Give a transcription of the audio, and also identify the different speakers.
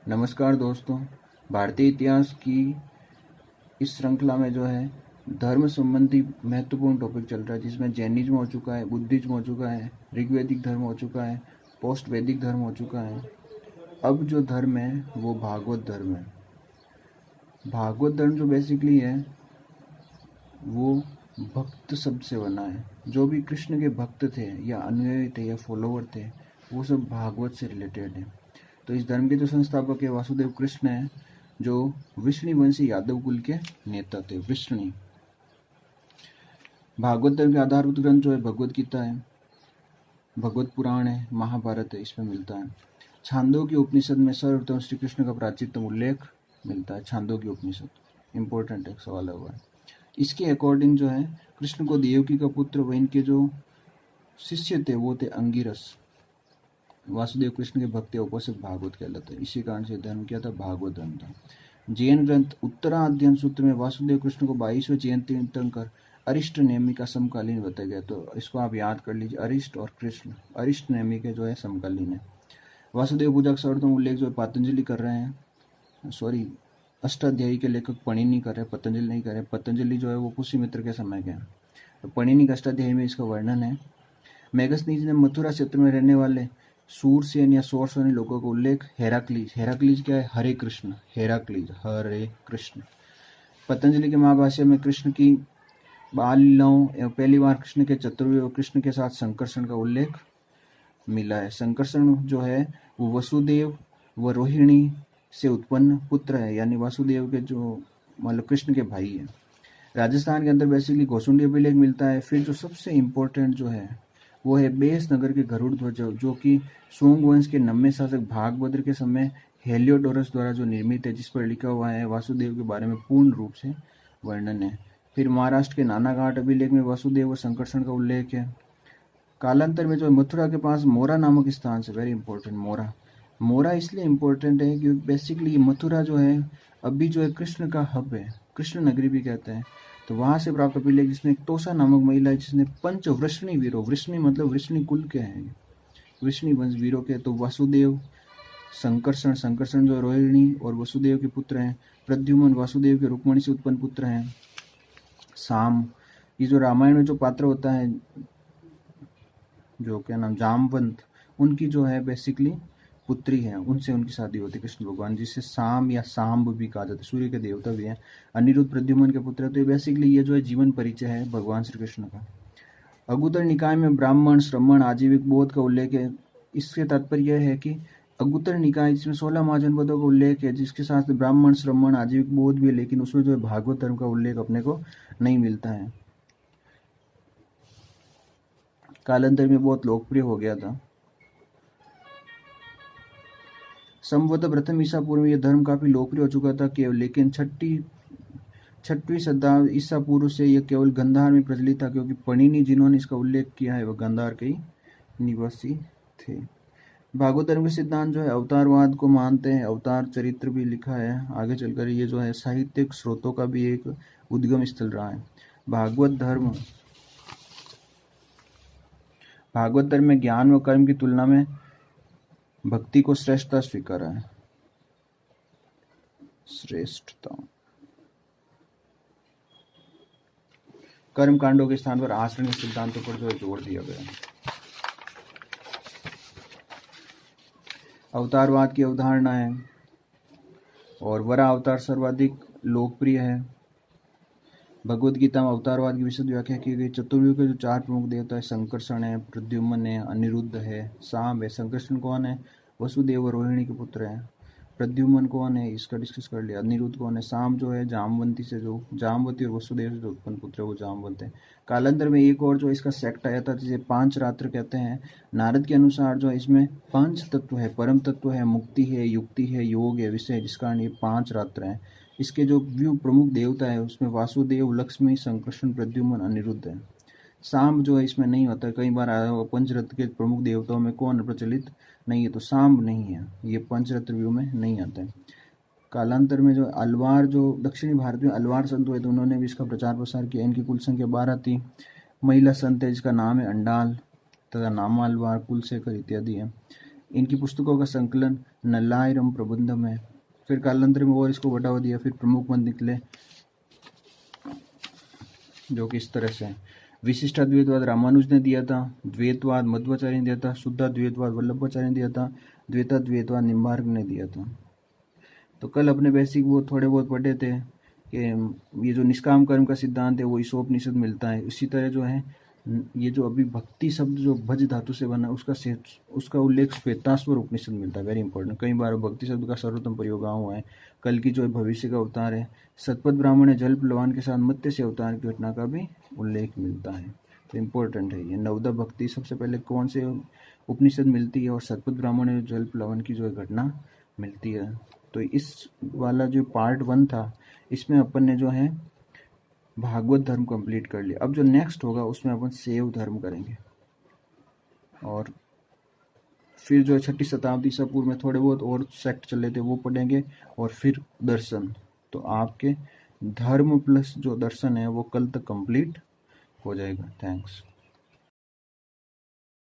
Speaker 1: नमस्कार दोस्तों। भारतीय इतिहास की इस श्रृंखला में जो है धर्म संबंधी महत्वपूर्ण टॉपिक चल रहा है, जिसमें जैनिज्म हो चुका है, बुद्धिज्म हो चुका है, ऋग्वैदिक धर्म हो चुका है, पोस्ट वैदिक धर्म हो चुका है। अब जो धर्म है वो भागवत धर्म है। भागवत धर्म जो बेसिकली है वो भक्त शब्द से बना है। जो भी कृष्ण के भक्त थे या अनुयायी थे या फॉलोवर थे, वो सब भागवत से रिलेटेड है। तो इस धर्म के जो संस्थापक है वासुदेव कृष्ण है, जो वंशी यादव कुल के नेता थे। विष्णु भागवत धर्म के आधारभूत ग्रंथ जो है भगवत गीता है, भगवत पुराण है, महाभारत है, इसमें मिलता है। छांदोग्य उपनिषद में सर्वप्रथम श्री कृष्ण का प्राचीनतम उल्लेख मिलता है। छांदोग्य उपनिषद इंपॉर्टेंट एक सवाल हुआ है। इसके अकॉर्डिंग जो है कृष्ण को देवकी का पुत्र व इनके जो शिष्य थे वो थे अंगिरस। वासुदेव कृष्ण के भक्त उपासक भागवत कहलाते हैं। इसी कारण से धर्म क्या था? भागवत धर्म था। जैन ग्रंथ उत्तराध्ययन सूत्र में वासुदेव कृष्ण को 22वें जयंती तीर्थंकर अरिष्ट नेमी का समकालीन बताया गया। तो इसको आप याद कर लीजिए, अरिष्ट और कृष्ण, अरिष्ट नेमी के जो है समकालीन है। वासुदेव पूजा का सर्वोत्तम उल्लेख जो है पतंजलि कर रहे हैं, अष्टाध्यायी के लेखक पणिनि कर रहे हैं, पतंजलि नहीं कर रहे। पतंजलि जो है वो पुष्यमित्र के समय के हैं। तो पणिनि का अष्टाध्यायी में इसका वर्णन है। मेगस्थनीज ने मथुरा क्षेत्र में रहने वाले सूरसेन या सौरसेनी लोगों का उल्लेख हेराक्लीज, हेराक्लीज क्या है? हरे कृष्ण, हेराक्लीज हरे कृष्ण। पतंजलि के महाभाष्य में कृष्ण की बाल लीलाओं एवं पहली बार कृष्ण के चतुर्वेद और कृष्ण के साथ संकर्षण का उल्लेख मिला है। संकर्षण जो है वो वसुदेव व रोहिणी से उत्पन्न पुत्र है, यानी वासुदेव के जो मतलब कृष्ण के भाई है। राजस्थान के अंदर बेसिकली घोसुंडी अभिलेख मिलता है। फिर जो सबसे इम्पोर्टेंट जो है वो है बेस नगर के गरुड़ ध्वज, जो कि सोंग वंश के 90 शासक भागभद्र के समय हेलियोडोरस द्वारा जो निर्मित है, जिस पर लिखा हुआ है वासुदेव के बारे में पूर्ण रूप से वर्णन है। फिर महाराष्ट्र के नानाघाट अभिलेख में वासुदेव व संकर्षण का उल्लेख है। कालांतर में जो मथुरा के पास मोरा नामक स्थान से, वेरी इंपॉर्टेंट, मोरा इसलिए इम्पोर्टेंट है क्योंकि बेसिकली मथुरा जो है अभी जो है कृष्ण का हब है, कृष्ण नगरी भी कहते हैं। तो वहां से प्राप्त अभिलेख जिसमें एक तोसा नामक महिला है जिसने पंच वृष्णि वीरों, वृष्णि मतलब वृष्णि कुल के हैं, वृष्णि वंश वीरों के, तो वासुदेव संकर्षण, संकर्षण जो रोहिणी और वसुदेव के पुत्र हैं। प्रद्युम्न वासुदेव के रुक्मणी से उत्पन्न पुत्र हैं। साम, ये जो रामायण में जो पात्र होता है जो क्या नाम जामवंत, उनकी जो है बेसिकली पुत्री है, उनसे उनकी शादी होती है कृष्ण भगवान, जिसे साम या सांब भी कहा जाता है, सूर्य के देवता भी है। अनिरुद्ध प्रद्युम्न के पुत्र है। तो बेसिकली ये जो है जीवन परिचय है भगवान श्री कृष्ण का। अगुतर निकाय में ब्राह्मण, श्रमण, आजीविक बोध का उल्लेख है। इससे तात्पर्य यह है कि अगुतर निकाय जिसमें 16 महाजनपदों का उल्लेख है, जिसके साथ ब्राह्मण, श्रमण, आजीविक बोध भी है, लेकिन उसमें जो है भागवत धर्म का उल्लेख अपने को नहीं मिलता है। कालांतर में बहुत लोकप्रिय हो गया था। संभवतः प्रथम ईसा पूर्व में यह धर्म काफी लोकप्रिय हो चुका था केवल, लेकिन छठवीं शताब्दी ईसा पूर्व से यह केवल गंधार में प्रचलित था, क्योंकि पणिनि जिन्होंने इसका उल्लेख किया है वह गंधार के ही निवासी थे। भागवत धर्म के सिद्धांत जो है अवतारवाद को मानते हैं। अवतार चरित्र भी लिखा है। आगे चलकर ये जो है साहित्यिक स्रोतों का भी एक उद्गम स्थल रहा है। भागवत धर्म में ज्ञान व कर्म की तुलना में भक्ति को श्रेष्ठता स्वीकारा है। श्रेष्ठता, कर्म कांडों के स्थान पर आचरण के सिद्धांतों पर जो है जोर दिया गया है। अवतारवाद की अवधारणा है और वरा अवतार सर्वाधिक लोकप्रिय है। भगवद गीता में अवतारवाद की विशद व्याख्या की गई। चतुर्युग के जो 4 प्रमुख देवता है, संकर्षण है, प्रद्युम्न है, अनिरुद्ध है, साम है। संकर्षण कौन है? वसुदेव और रोहिणी के पुत्र हैं। प्रद्युम्न कौन है? इसका डिस्कस कर लिया। अनिरुद्ध कौन है? साम जो है जामवंती से, जो जामवती और वसुदेव से जो उत्पन्न पुत्र है वो जामवंत है। कालांतर में एक और जो इसका सेक्ट आया था जिसे 5 रात्र कहते हैं। नारद के अनुसार जो इसमें 5 तत्व है, परम तत्व है, मुक्ति है, युक्ति है, योग है, विषय है, जिस कारण ये 5 रात्र हैं। इसके जो व्यू प्रमुख देवता है उसमें वासुदेव, लक्ष्मी, संकर्षण, प्रद्युम्न, अनिरुद्ध है। सांब जो है इसमें नहीं होता। कई बार आया होगा पंचरत्न के प्रमुख देवताओं में कौन प्रचलित नहीं है, तो सांब नहीं है, ये पंचरत्न व्यू में नहीं आता है। कालांतर में जो अलवार, जो दक्षिणी भारत में अलवार संत हुए, तो उन्होंने भी इसका प्रचार प्रसार किया। इनकी कुल संख्या 12 थी। महिला संत है जिसका नाम है अंडाल तथा नामा अलवार, कुलशेखर इत्यादि है। इनकी पुस्तकों का संकलन नल्लायरम प्रबंधम है। फिर कालांतर में और इसको बढ़ावा दिया, फिर प्रमुख मंत्र निकले जो कि इस तरह से है। विशिष्टाद्वैतवाद रामानुज ने दिया था, द्वैतवाद मध्वाचार्य ने दिया था, शुद्धाद्वैतवाद वल्लभाचार्य ने दिया था, द्वैताद्वैतवाद निम्बार्क ने दिया था। तो कल अपने बेसिक वो थोड़े बहुत पढ़े थे कि ये जो निष्काम कर्म का सिद्धांत है वो ईशोपनिषद मिलता है। इसी तरह जो है ये जो अभी भक्ति शब्द जो भज धातु से बना उसका उल्लेख श्वेताश्वर उपनिषद मिलता है। वेरी इंपॉर्टेंट, कई बार भक्ति शब्द का सर्वोत्तम प्रयोग हुआ है। कल की जो भविष्य का अवतार है सतपथ ब्राह्मण ने जल प्लवान के साथ मत्स्य अवतार की घटना का भी उल्लेख मिलता है। तो इम्पोर्टेंट है ये। नवदा भक्ति सबसे पहले कौन से उपनिषद मिलती है और सतपथ ब्राह्मण ने जल प्लवन की जो घटना मिलती है। तो इस वाला जो पार्ट 1 था इसमें अपन ने जो है भागवत धर्म कंप्लीट कर लिया। अब जो नेक्स्ट होगा उसमें अपन शैव धर्म करेंगे और फिर जो 6ठी शताब्दी ईसा पूर्व में थोड़े बहुत और सेक्ट चले थे वो पढ़ेंगे और फिर दर्शन। तो आपके धर्म प्लस जो दर्शन है वो कल तक कंप्लीट हो जाएगा। थैंक्स।